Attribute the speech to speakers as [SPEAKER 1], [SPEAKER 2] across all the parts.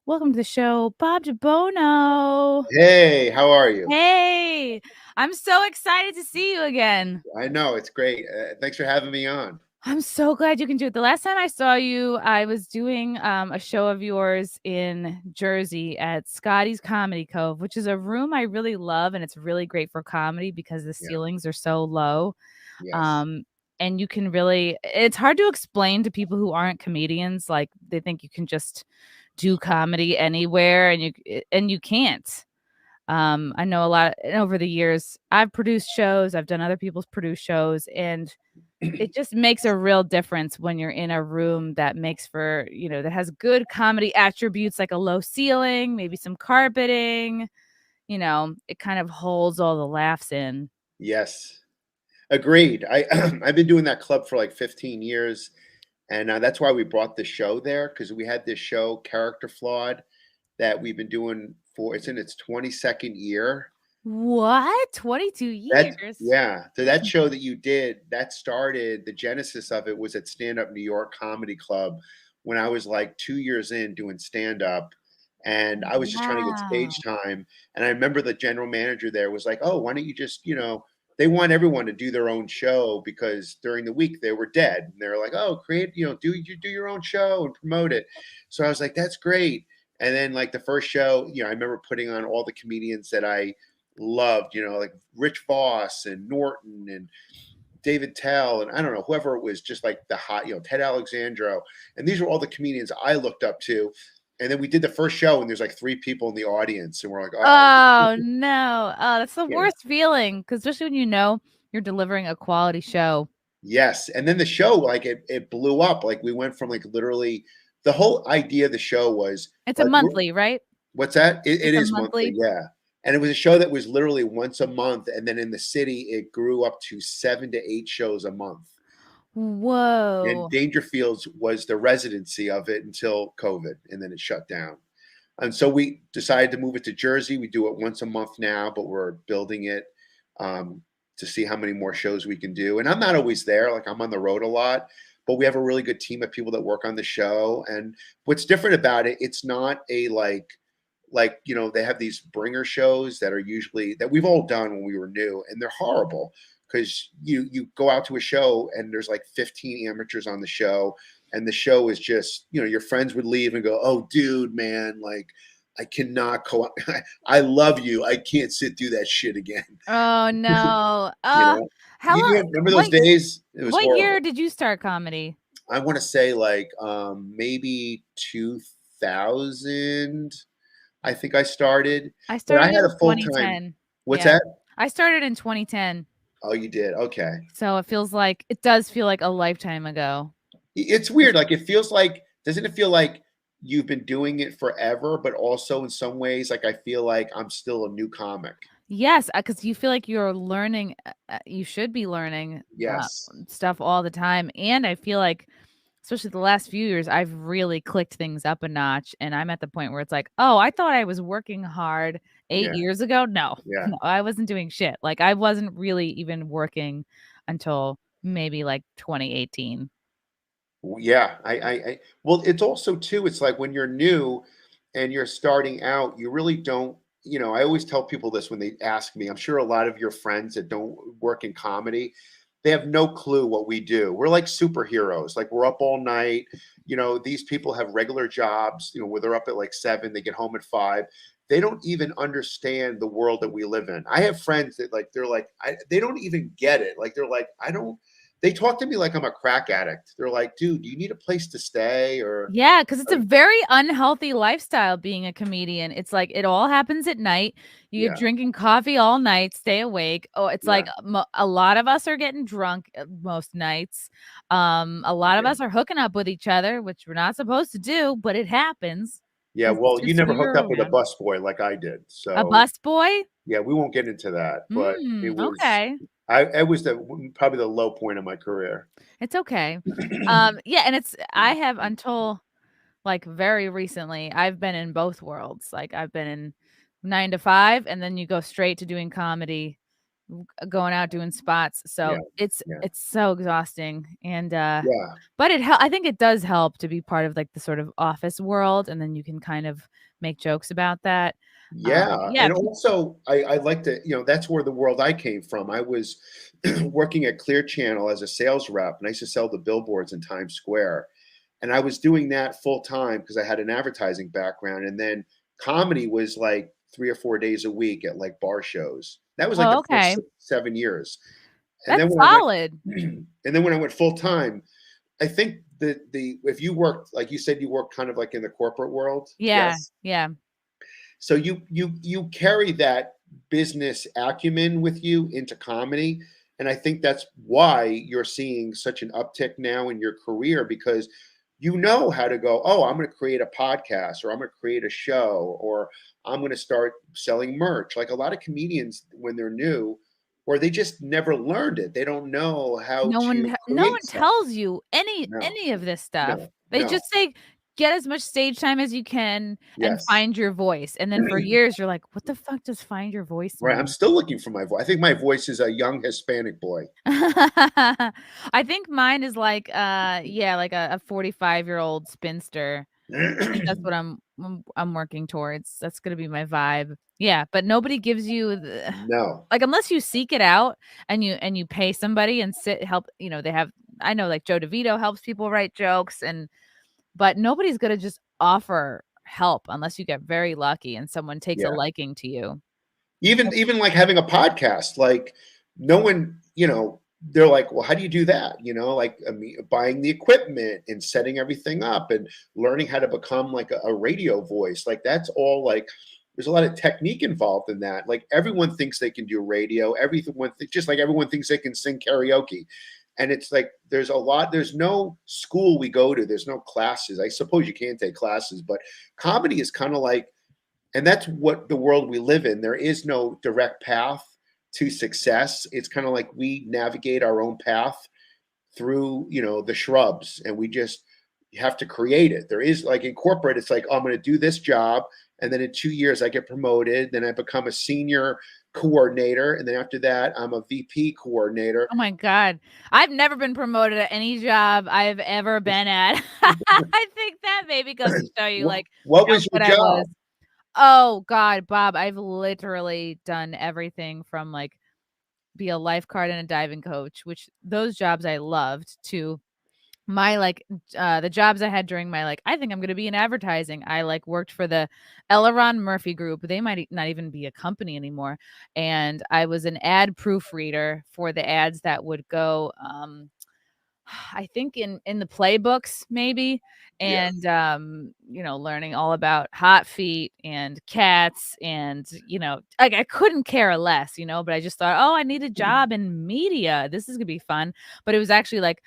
[SPEAKER 1] Welcome to the show, Bob DiBuono.
[SPEAKER 2] Hey, how are you?
[SPEAKER 1] Hey, I'm so excited to see you again.
[SPEAKER 2] I know, it's great. Thanks for having me on.
[SPEAKER 1] I'm so glad you can do it. The last time I saw you, I was doing a show of yours in Jersey at Scotty's Comedy Cove, which is a room I really love, and it's really great for comedy because the
[SPEAKER 2] Yeah.
[SPEAKER 1] ceilings are so low.
[SPEAKER 2] Yes.
[SPEAKER 1] Um, and you can really, it's hard to explain to people who aren't comedians. Like they think you can just do comedy anywhere, and you can't. I know a lot over the years. I've produced shows, I've done other people's produced shows, and it just makes a real difference when you're in a room that makes for, that has good comedy attributes like a low ceiling, maybe some carpeting, it kind of holds all the laughs in.
[SPEAKER 2] Yes. Agreed. I've been doing that club for like 15 years, and that's why we brought the show there because we had this show, Character Flawed, that we've been doing for it's in its 22nd year.
[SPEAKER 1] What? 22
[SPEAKER 2] That
[SPEAKER 1] years?
[SPEAKER 2] yeah. So that show that you did, that started the genesis of it was at Stand Up New York Comedy Club when I was like 2 years in doing stand up. And I was just trying to get
[SPEAKER 1] Wow.
[SPEAKER 2] stage time. And I remember the general manager there was like, oh, why don't you just, they want everyone to do their own show because during the week they were dead. And they were like, oh, create, do your own show and promote it. So I was like, that's great. And then like the first show, I remember putting on all the comedians that I loved, like Rich Voss and Norton and David Tell and I don't know, whoever it was, just like the hot, Ted Alexandro. And these were all the comedians I looked up to. And then we did the first show and there's like 3 people in the audience and we're like, oh,
[SPEAKER 1] Oh no. Oh, that's the
[SPEAKER 2] yeah.
[SPEAKER 1] worst feeling. Because especially when you're delivering a quality show.
[SPEAKER 2] Yes. And then the show, like it blew up. Like we went from like literally the whole idea of the show was
[SPEAKER 1] It's a
[SPEAKER 2] like,
[SPEAKER 1] monthly, right?
[SPEAKER 2] what's that? It
[SPEAKER 1] It's a
[SPEAKER 2] is monthly.
[SPEAKER 1] monthly.
[SPEAKER 2] Yeah. And it was a show that was literally once a month. And then in the city, it grew up to 7 to 8 shows a month. And
[SPEAKER 1] Whoa.
[SPEAKER 2] Dangerfields was the residency of it until COVID, and then it shut down. And so we decided to move it to Jersey. We do it once a month now, but we're building it um, to see how many more shows we can do. And I'm not always there; like I'm on the road a lot. But we have a really good team of people that work on the show. And what's different about it, it's not a they have these bringer shows that are usually that we've all done when we were new, and they're horrible because you go out to a show and there's like 15 amateurs on the show, and the show is just your friends would leave and go, oh dude, man, like I cannot I love you, I can't sit through that shit again.
[SPEAKER 1] Oh no.
[SPEAKER 2] you know
[SPEAKER 1] How long
[SPEAKER 2] remember those days? It was
[SPEAKER 1] what year
[SPEAKER 2] horrible.
[SPEAKER 1] did you start comedy?
[SPEAKER 2] I want to say like maybe 2000. I think I started,
[SPEAKER 1] I
[SPEAKER 2] but I
[SPEAKER 1] started
[SPEAKER 2] had
[SPEAKER 1] in
[SPEAKER 2] a full time.
[SPEAKER 1] 2010.
[SPEAKER 2] What's
[SPEAKER 1] Yeah.
[SPEAKER 2] that?
[SPEAKER 1] I started in 2010.
[SPEAKER 2] Oh, you did. Okay.
[SPEAKER 1] So it does feel like a lifetime ago.
[SPEAKER 2] It's weird. Like it feels like, doesn't it feel like you've been doing it forever, but also in some ways, like I feel like I'm still a new comic.
[SPEAKER 1] Yes, because you feel like you're learning. You should be learning
[SPEAKER 2] Yes.
[SPEAKER 1] stuff all the time, and I feel like, especially the last few years, I've really clicked things up a notch, and I'm at the point where it's like, oh, I thought I was working hard 8 years ago. No,
[SPEAKER 2] Yeah.
[SPEAKER 1] no, I wasn't doing shit. Like I wasn't really even working until maybe like 2018.
[SPEAKER 2] Yeah. Well, it's also too, it's like when you're new and you're starting out, you really don't, I always tell people this when they ask me. I'm sure a lot of your friends that don't work in comedy, they have no clue what we do. We're like superheroes. Like we're up all night. These people have regular jobs, where they're up at like 7, they get home at 5. They don't even understand the world that we live in. I have friends that like, they're like, they don't even get it. Like, they're like, they talk to me like I'm a crack addict. They're like, dude, do you need a place to stay? Or,
[SPEAKER 1] Yeah, because it's a very unhealthy lifestyle being a comedian. It's like it all happens at night. You're
[SPEAKER 2] yeah,
[SPEAKER 1] drinking coffee all night, stay awake. Oh, it's like
[SPEAKER 2] yeah,
[SPEAKER 1] a lot of us are getting drunk most nights. A lot of
[SPEAKER 2] yeah.
[SPEAKER 1] us are hooking up with each other, which we're not supposed to do, but it happens
[SPEAKER 2] Yeah,
[SPEAKER 1] because it's
[SPEAKER 2] well, you
[SPEAKER 1] just who
[SPEAKER 2] never hooked
[SPEAKER 1] you're
[SPEAKER 2] up with a
[SPEAKER 1] around.
[SPEAKER 2] busboy like I did.
[SPEAKER 1] A
[SPEAKER 2] So,
[SPEAKER 1] bus boy?
[SPEAKER 2] yeah, we won't get into that, but
[SPEAKER 1] Okay.
[SPEAKER 2] it was probably the low point of my career.
[SPEAKER 1] It's okay. Yeah, and I have until like very recently, I've been in both worlds. Like I've been in 9 to 5, and then you go straight to doing comedy going out doing spots. So it's so exhausting. And but I think it does help to be part of like the sort of office world, and then you can kind of make jokes about that.
[SPEAKER 2] And also I like to, that's where the world I came from. I was working at Clear Channel as a sales rep, and I used to sell the billboards in Times Square. And I was doing that full time because I had an advertising background. And then comedy was like 3 or 4 days a week at like bar shows. That was like the first 7 years. And
[SPEAKER 1] that's solid.
[SPEAKER 2] And then when I went full time, I think if you worked, like you said, you worked kind of like in the corporate world.
[SPEAKER 1] Yeah.
[SPEAKER 2] So you carry that business acumen with you into comedy. And I think that's why you're seeing such an uptick now in your career, because you know how to go, oh, I'm going to create a podcast, or I'm going to create a show, or I'm going to start selling merch. Like a lot of comedians, when they're new, or they just never learned it. They don't know how
[SPEAKER 1] no
[SPEAKER 2] to
[SPEAKER 1] one tells you any of this stuff. They just say, get as much stage time as you can and find your voice. And then for years, you're like, what the fuck does find your voice mean?
[SPEAKER 2] Right. I'm still looking for my voice. I think my voice is a young Hispanic boy.
[SPEAKER 1] I think mine is like, like a 45-year-old spinster. That's what I'm working towards. That's going to be my vibe. Yeah. But nobody gives you like, unless you seek it out and you pay somebody and help, they have, I know like Joe DeVito helps people write jokes, but nobody's going to just offer help unless you get very lucky and someone takes a liking to you.
[SPEAKER 2] Even like having a podcast, like no one, they're like, well, how do you do that? Like buying the equipment and setting everything up and learning how to become like a radio voice. Like that's all like, there's a lot of technique involved in that. Like everyone thinks they can do radio. Just like everyone thinks they can sing karaoke. And it's like, there's no school we go to. There's no classes. I suppose you can take classes, but comedy is kind of like, and that's what the world we live in. There is no direct path to success. It's kind of like we navigate our own path through, the shrubs, and we just have to create it. There is like in corporate, it's like, oh, I'm going to do this job. And then in 2 years I get promoted. Then I become a senior coordinator. And then after that, I'm a VP coordinator.
[SPEAKER 1] Oh my God. I've never been promoted at any job I've ever been at. I think that maybe goes to show you like
[SPEAKER 2] what was your job?
[SPEAKER 1] Oh God, Bob, I've literally done everything from like be a lifeguard and a diving coach, which those jobs I loved, to my like the jobs I had during my like, I think I'm going to be in advertising. I like worked for the Elleron Murphy Group. They might not even be a company anymore. And I was an ad proofreader for the ads that would go, I think in the playbooks maybe. And, learning all about hot feet and cats and, like I couldn't care less, but I just thought, oh, I need a job in media. This is gonna be fun. But it was actually like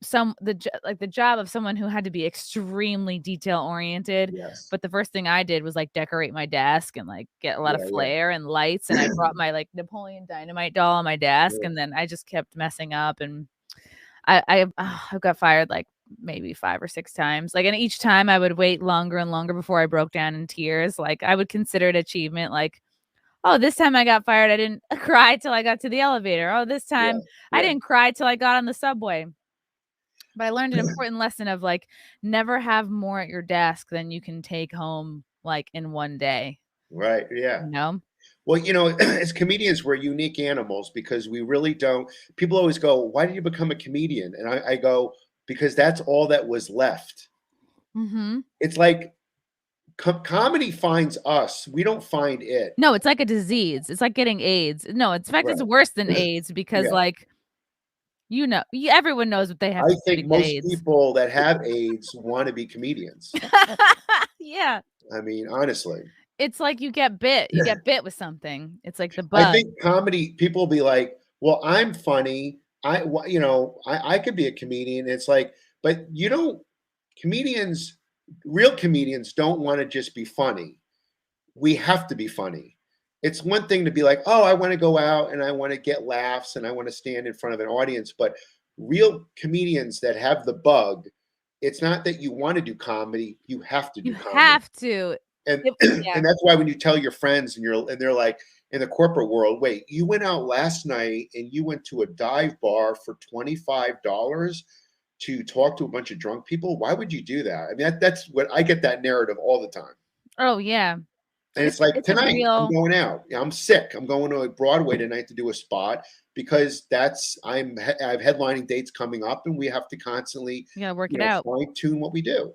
[SPEAKER 1] the job of someone who had to be extremely detail oriented. But the first thing I did was like decorate my desk and like get a lot of flair and lights. And I brought my like Napoleon Dynamite doll on my desk. And then I just kept messing up, and I got fired like maybe 5 or 6 times. Like, and each time I would wait longer and longer before I broke down in tears. Like I would consider it achievement. Like, oh, this time I got fired, I didn't cry till I got to the elevator. Oh, this time I didn't cry till I got on the subway. But I learned an important lesson of like, never have more at your desk than you can take home like in one day.
[SPEAKER 2] Right. Yeah. Well, as comedians, we're unique animals because we really don't. People always go, why did you become a comedian? And I go, because that's all that was left.
[SPEAKER 1] Mm-hmm.
[SPEAKER 2] It's like comedy finds us. We don't find it.
[SPEAKER 1] No, it's like a disease. It's like getting AIDS. No, in fact, it's worse than AIDS because like, everyone knows what they have to do. I think
[SPEAKER 2] most
[SPEAKER 1] AIDS.
[SPEAKER 2] People that have AIDS want to be comedians.
[SPEAKER 1] Yeah.
[SPEAKER 2] I mean, honestly.
[SPEAKER 1] It's like you get bit with something. It's like the bug.
[SPEAKER 2] I think comedy, people will be like, well, I'm funny. I could be a comedian. It's like, but real comedians don't want to just be funny. We have to be funny. It's one thing to be like, oh, I want to go out and I want to get laughs and I want to stand in front of an audience. But real comedians that have the bug, it's not that you want to do comedy. You have to do comedy.
[SPEAKER 1] You have to.
[SPEAKER 2] And that's why when you tell your friends and they're like, in the corporate world. Wait, you went out last night and you went to a dive bar for $25 to talk to a bunch of drunk people? Why would you do that? I mean, that's what I get, that narrative all the time.
[SPEAKER 1] Oh yeah.
[SPEAKER 2] And it's like,
[SPEAKER 1] It's a
[SPEAKER 2] tonight I'm
[SPEAKER 1] real.
[SPEAKER 2] going out. I'm sick. I'm going to Broadway tonight to do a spot because I have headlining dates coming up, and we have to constantly,
[SPEAKER 1] You gotta work it out.
[SPEAKER 2] fine tune what we do.